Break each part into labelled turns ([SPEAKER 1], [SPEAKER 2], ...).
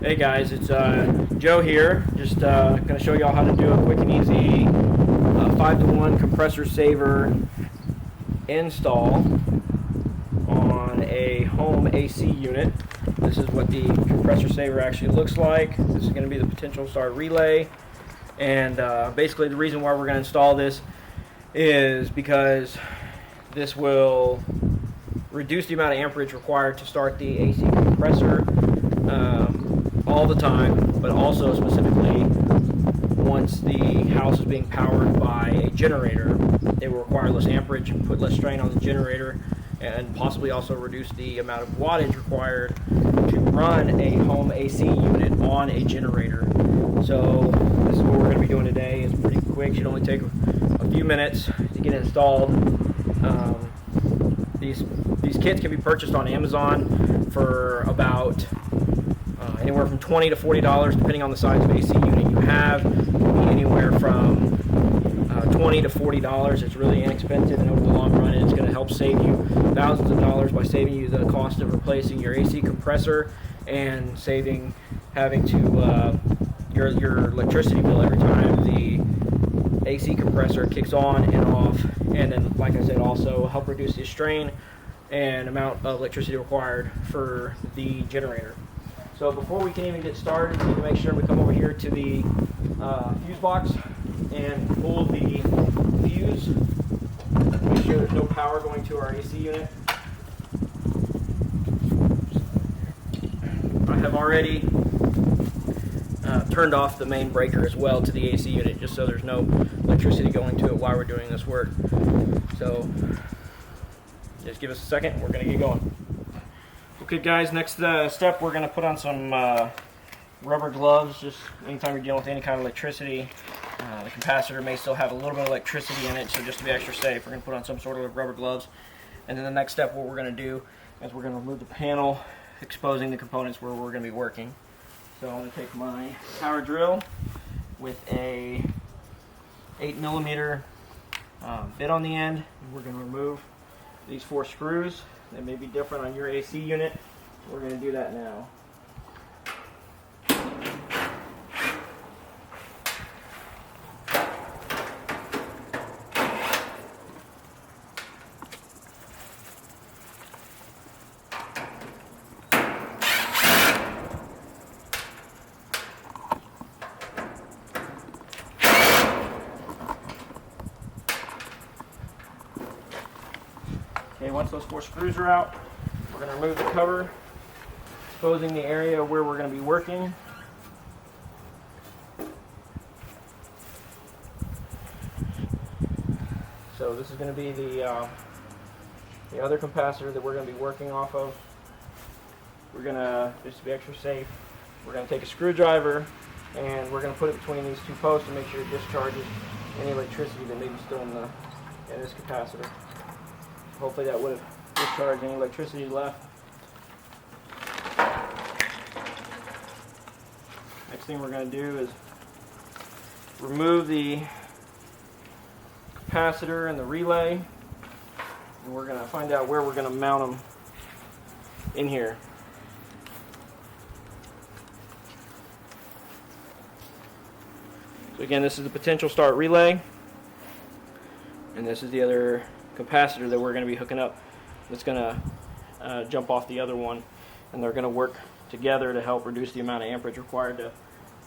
[SPEAKER 1] Hey guys, it's Joe here. Just going to show y'all how to do a quick and easy 5-to-1 compressor saver install on a home AC unit. This is what the compressor saver actually looks like. This is going to be the potential start relay, and basically the reason why we're going to install this is because this will reduce the amount of amperage required to start the AC compressor all the time, but also specifically once the house is being powered by a generator. It will require less amperage, put less strain on the generator, and possibly also reduce the amount of wattage required to run a home AC unit on a generator. So this is what we're going to be doing today. It's pretty quick, should only take a few minutes to get installed. These kits can be purchased on Amazon for about anywhere from $20 to $40, depending on the size of AC unit you have. Anywhere from $20 to $40. It's really inexpensive, and over the long run, it's going to help save you thousands of dollars by saving you the cost of replacing your AC compressor and saving having to your electricity bill every time the AC compressor kicks on and off. And then, like I said, also help reduce the strain and amount of electricity required for the generator. So before we can even get started, we need to make sure we come over here to the fuse box and pull the fuse. Make sure there's no power going to our AC unit. I have already turned off the main breaker as well to the AC unit, just so there's no electricity going to it while we're doing this work. So just give us a second, we're going to get going. Okay guys, next step, we're going to put on some rubber gloves. Just anytime you're dealing with any kind of electricity, the capacitor may still have a little bit of electricity in it, so just to be extra safe, we're going to put on some sort of rubber gloves. And then the next step, what we're going to do is we're going to remove the panel, exposing the components where we're going to be working. So I'm going to take my power drill with a 8mm bit on the end, and we're going to remove these 4 screws. They may be different on your AC unit. We're going to do that now. Okay, once those 4 screws are out, we're going to remove the cover, exposing the area where we're going to be working. So this is going to be the other capacitor that we're going to be working off of. We're going to, just to be extra safe, we're going to take a screwdriver and we're going to put it between these 2 posts to make sure it discharges any electricity that may be still in this capacitor. Hopefully that would have discharged any electricity left. Next thing we're going to do is remove the capacitor and the relay, and we're going to find out where we're going to mount them in here. So again, this is the potential start relay, and this is the other capacitor that we're going to be hooking up. That's going to jump off the other one, and they're going to work together to help reduce the amount of amperage required to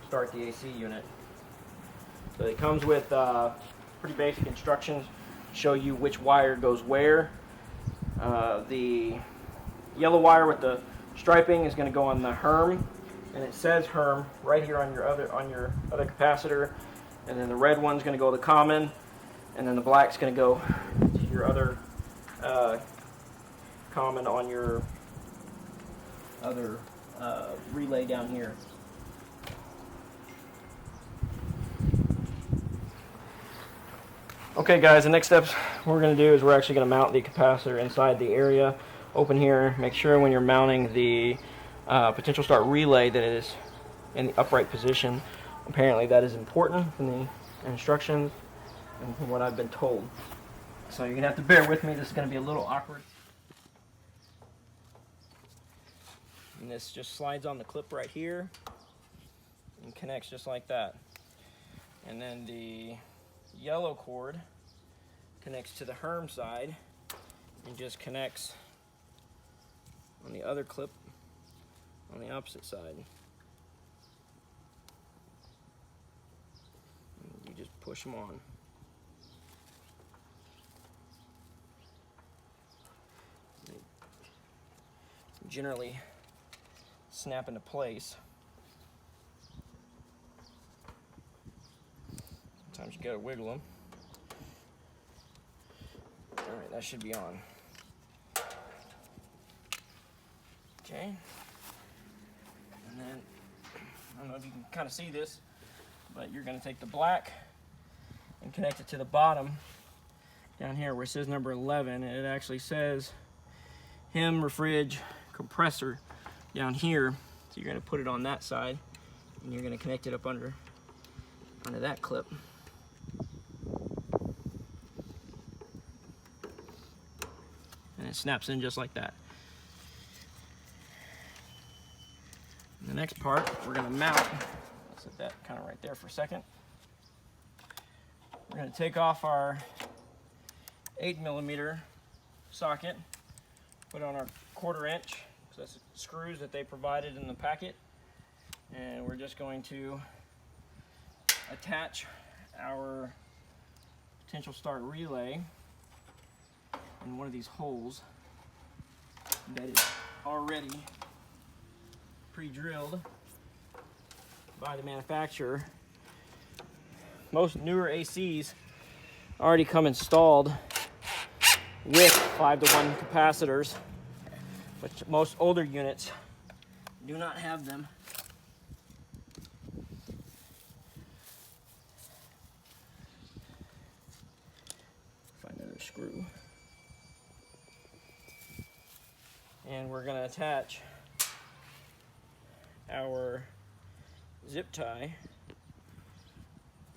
[SPEAKER 1] start the AC unit. So it comes with pretty basic instructions to show you which wire goes where. The yellow wire with the striping is going to go on the HERM, and it says HERM right here on your other capacitor, and then the red one's going to go to common, and then the black's going to go to your other common on your other relay down here. Okay guys, the next steps we're going to do is we're actually going to mount the capacitor inside the area. Open here, make sure when you're mounting the potential start relay that it is in the upright position. Apparently that is important from the instructions and from what I've been told. So you're going to have to bear with me, this is going to be a little awkward. And this just slides on the clip right here and connects just like that. And then the yellow cord connects to the Herm side and just connects on the other clip on the opposite side. And you just push them on. They generally snap into place. Sometimes you gotta wiggle them. All right, that should be on. Okay. And then, I don't know if you can kind of see this, but you're gonna take the black and connect it to the bottom down here where it says number 11. And it actually says HEM refrig compressor down here. So you're gonna put it on that side and you're gonna connect it up under that clip. And it snaps in just like that. And the next part we're going to mount. Let's set that kind of right there for a second. We're going to take off our 8mm socket, put it on our 1/4 inch, so that's the screws that they provided in the packet, and we're just going to attach our potential start relay in one of these holes that is already pre-drilled by the manufacturer. Most newer ACs already come installed with 5-to-1 capacitors, but most older units do not have them. Find another screw. And we're going to attach our zip tie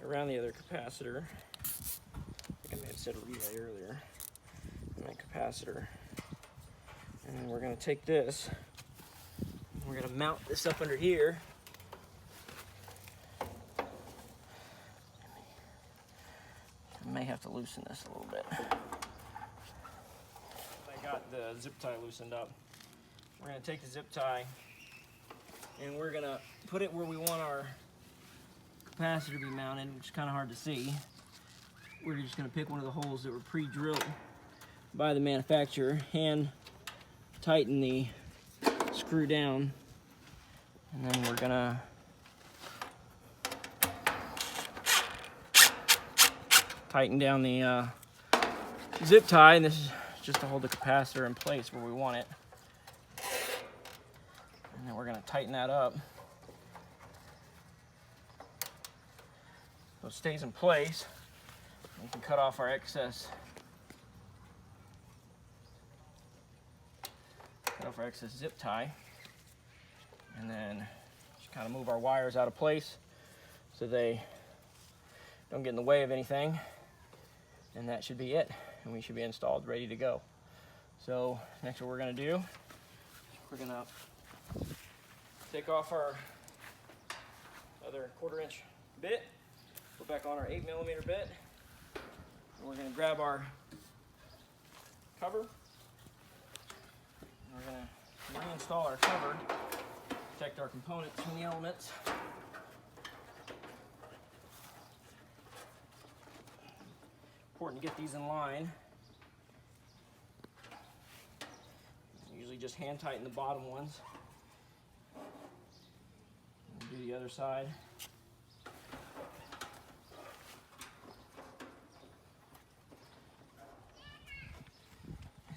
[SPEAKER 1] around the other capacitor. I think I may have said relay earlier. I meant capacitor. And then we're going to take this, we're going to mount this up under here. I may have to loosen this a little bit. I got the zip tie loosened up. We're going to take the zip tie and we're going to put it where we want our capacitor to be mounted, which is kind of hard to see. We're just going to pick one of the holes that were pre-drilled by the manufacturer, hand tighten the screw down, and then we're going to tighten down the zip tie, and this is just to hold the capacitor in place where we want it. And then we're going to tighten that up so it stays in place. We can cut off our excess zip tie, and then just kind of move our wires out of place so they don't get in the way of anything, and that should be it, and we should be installed, ready to go. So next, what we're going to do, we're going to take off our other 1/4 inch bit, put back on our 8mm bit, and we're going to grab our cover, and we're going to reinstall our cover, protect our components from the elements. Important to get these in line. Usually just hand tighten the bottom ones. And do the other side.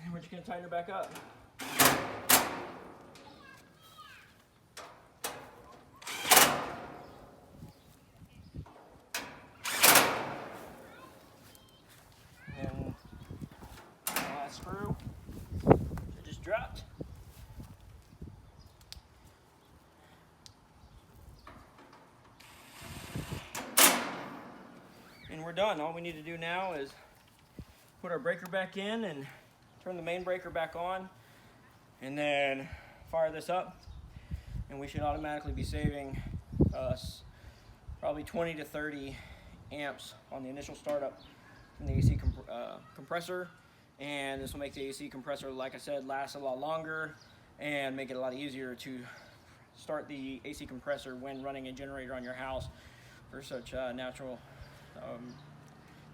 [SPEAKER 1] And we're just going to tighten her back up. And the last screw that just dropped. And we're done. All we need to do now is put our breaker back in and turn the main breaker back on, and then fire this up and we should automatically be saving us probably 20 to 30 amps on the initial startup from the AC compressor. And this will make the AC compressor, like I said, last a lot longer and make it a lot easier to start the AC compressor when running a generator on your house for such natural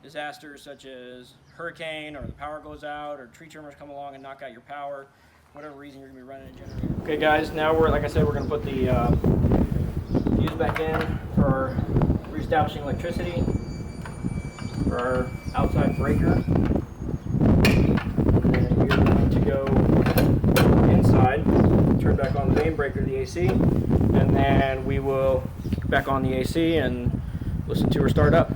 [SPEAKER 1] disasters such as hurricane, or the power goes out, or tree trimmers come along and knock out your power, whatever reason you're going to be running a generator. Okay guys, now like I said, we're going to put the fuse back in for reestablishing electricity for our outside breaker. And then we're going to go inside, turn back on the main breaker of the AC, and then we will kick back on the AC and listen to her start up.